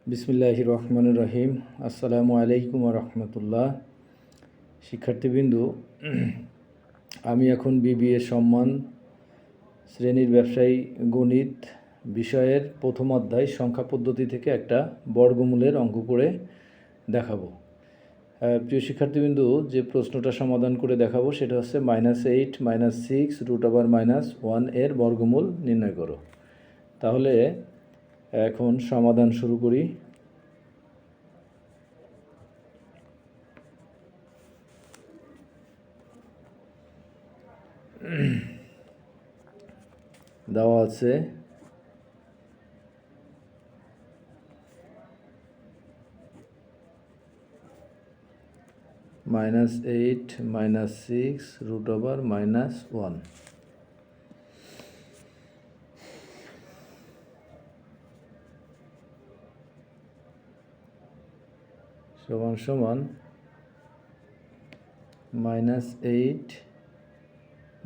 বিসমিল্লাহির রহমানির রহিম। আসসালামু আলাইকুম রহমতুল্লাহ। শিক্ষার্থীবৃন্দু, আমি এখন বিবিএ সম্মান শ্রেণীর ব্যবসায়ী গণিত বিষয়ের প্রথম অধ্যায় সংখ্যা পদ্ধতি থেকে একটা বর্গমূলের অঙ্ক করে দেখাবো। প্রিয় শিক্ষার্থীবৃন্দু, যে প্রশ্নটা সমাধান করে দেখাবো সেটা হচ্ছে -8 -6 √1 এর বর্গমূল নির্ণয় করো। তাহলে এখন সমাধান শুরু করি। দেওয়া আছে -8 -6 √1 সমান সমান -8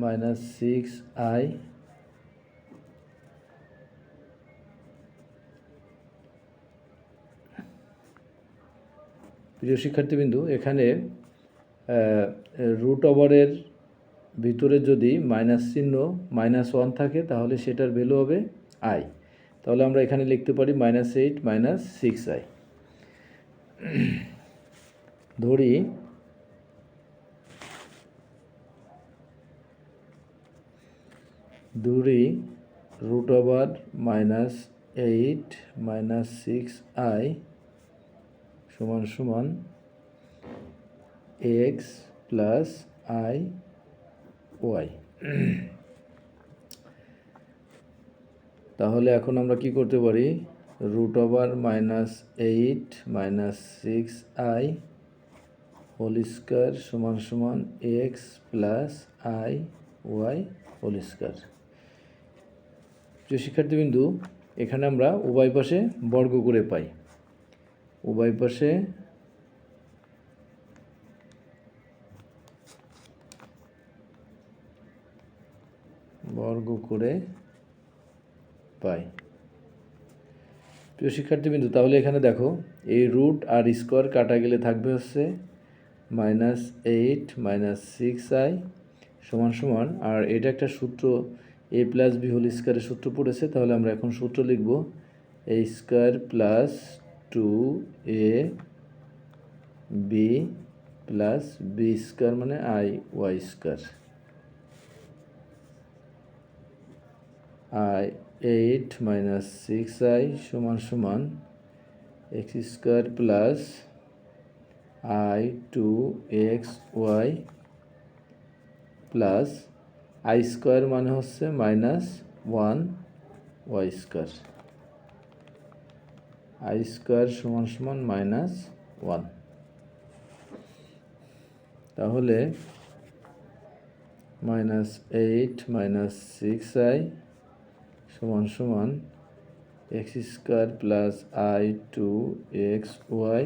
-6i প্রিয় শিক্ষার্থীবৃন্দু, এখানে √এর ভিতরে যদি মাইনাস চিহ্ন -1 থাকে তাহলে সেটার ভ্যালু হবে i। তাহলে আমরা এখানে লিখতে পারি -8 -6i। ধরি √8 -6i সমান সমান x প্লাস i y। তাহলে এখন আমরা কি করতে পারি? √8 -6i হোল স্কয়ার সমান সমান x plus i y whole square. প্রিয় শিক্ষার্থীবৃন্দু, এখানে আমরা উভয় পাশে বর্গ করে পাই। উভয় পাশে বর্গ করে পাই। প্রিয় শিক্ষার্থীবৃন্দু, তাহলে এখানে দেখো, এই রুট আর স্কোয়ার কাটা গেলে থাকবে হচ্ছে -8 -6i সমান সমান, আর এটা একটা সূত্র a প্লাস b হোল স্কোয়ারের সূত্র পড়েছে। তাহলে আমরা এখন সূত্র লিখব a square plus 2ab plus b square মানে i y স্কোয়ার। 8 -6i সমান সমান x square plus i 2xy plus i square মানে হচ্ছে -1y স্কোয়ার। i স্কোয়ার সমান সমান -1। তাহলে -8 -6i সমান সমান x square plus i 2xy,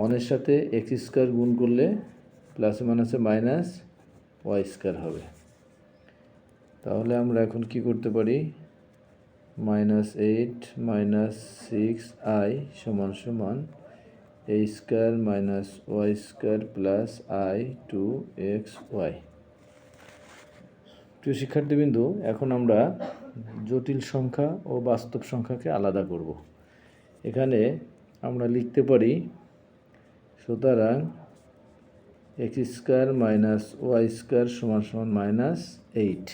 অনের সাথে x স্কোয়ার গুণ করলে প্লাসে মাইনাসে -y স্কোয়ার হবে। তাহলে আমরা এখন কি করতে পারি? -8 -6i সমান সমান a square minus y square plus i 2xy। প্রিয় শিক্ষার্থীবৃন্দু, এখন আমরা জটিল সংখ্যা ও বাস্তব সংখ্যাকে আলাদা করব। এখানে আমরা লিখতে পারি, সুতরাং x square minus y square সমান সমান -8।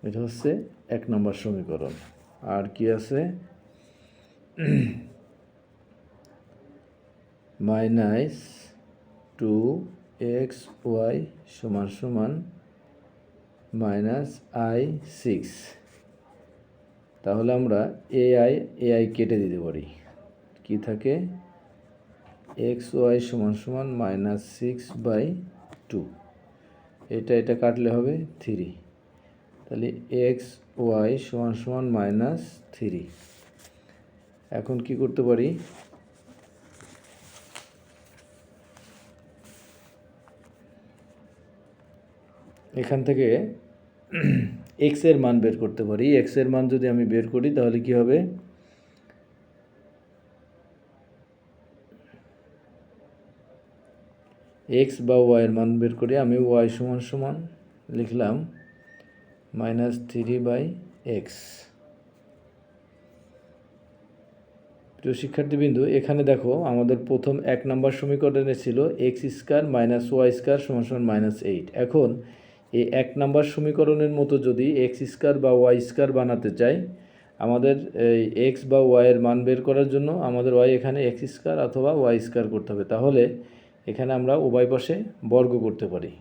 এটা হচ্ছে 1 নম্বর সমীকরণ। আর কি আছে? -2xy সমান সমান -i6। তাহলে আমরা ai কেটে দিতে পারি। কি থাকে? xy সমান সমান -6/2। এটা কাটলে হবে 3। তাহলে xy সমান সমান -3। এখন কি করতে পারি? এখান থেকে x এর মান বের করতে পারি। x এর মান যদি আমি বের করি তাহলে কি হবে? এক্স বা ওয়াইয়ের মান বের করে আমি ওয়াই সমান সমান লিখলাম -3/x। প্রিয় শিক্ষার্থীবৃন্দু, এখানে দেখো আমাদের প্রথম 1 নম্বর সমীকরণে ছিল x² - y² = -8। এখন এই 1 নম্বর সমীকরণের মতো যদি x² বা y² বানাতে চাই, আমাদের এই x বা y এর মান বের করার জন্য আমাদের y এখানে x² অথবা y² করতে হবে। তাহলে এখানে আমরা উভয় পাশে বর্গ করতে পারি।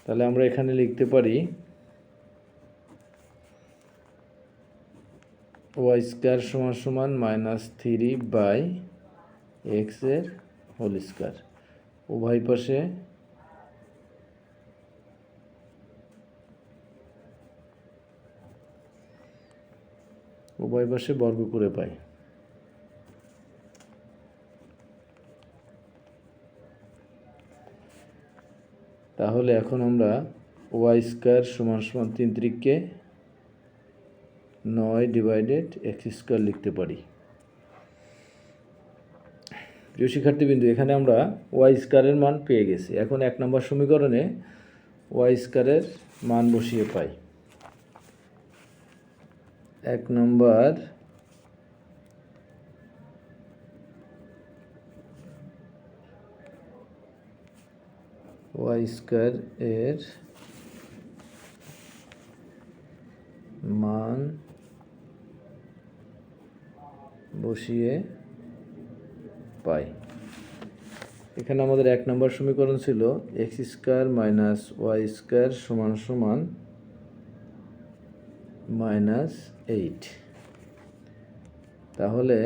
তাহলে আমরা এখানে লিখতে পারি y² = -3/x এর হোল স্কয়ার। উভয় পাশে বর্গ করে পাই। তাহলে এখন আমরা y² = 3 × 9/x² লিখতে পারি। প্রিয় শিক্ষার্থীবৃন্দু, এখানে আমরা y² এর মান পেয়ে গেছি। এখন 1 নম্বর সমীকরণে y² এর মান বসিয়ে পাই। 1 নম্বর y² এর মান বসিয়ে পাই। এখানে আমাদের 1 নম্বর সমীকরণ ছিল x² - y² = -8। তাহলে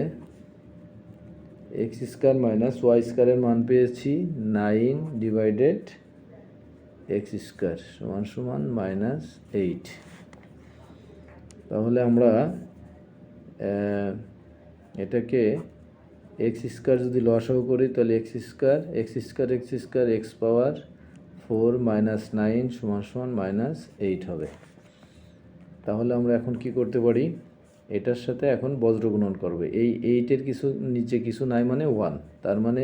x² - y² এর মান পেয়েছি 9/x² = -8। তাহলে আমরা এটাকে x² যদি লসাগু করি তাহলে x² x পাওয়ার 4 - 9 = -8 হবে। তাহলে আমরা এখন কি করতে পারি, এটার সাথে এখন বজ্র গুণন করবে। এই 8-এর কিছু নিচে কিছু নাই মানে 1, তার মানে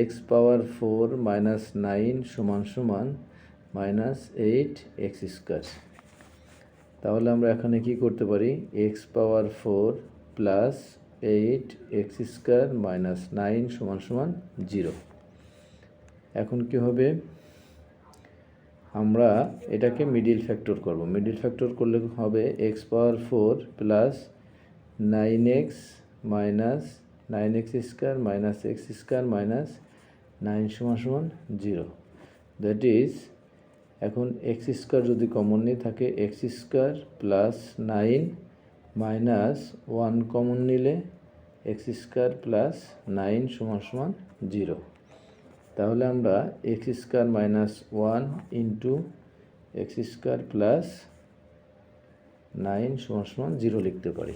x পাওয়ার 4 - 9 = -8x²। তাহলে আমরা এখানে কি করতে পারি, x পাওয়ার 4 + 8x² - 9 = 0। এখন কি হবে, আমরা এটাকে মিডিল ফ্যাক্টর করব। মিডিল ফ্যাক্টর করলে হবে x power 4 + 9x - 9x² - x² - 9 = 0। That is, এখন x² যদি কমন নিই থাকে x² + 9 - 1 কমন নিলে x² + 9 = 0। তাহলে আমরা x² - 1 × x² + 9 = 0 লিখতে পারি।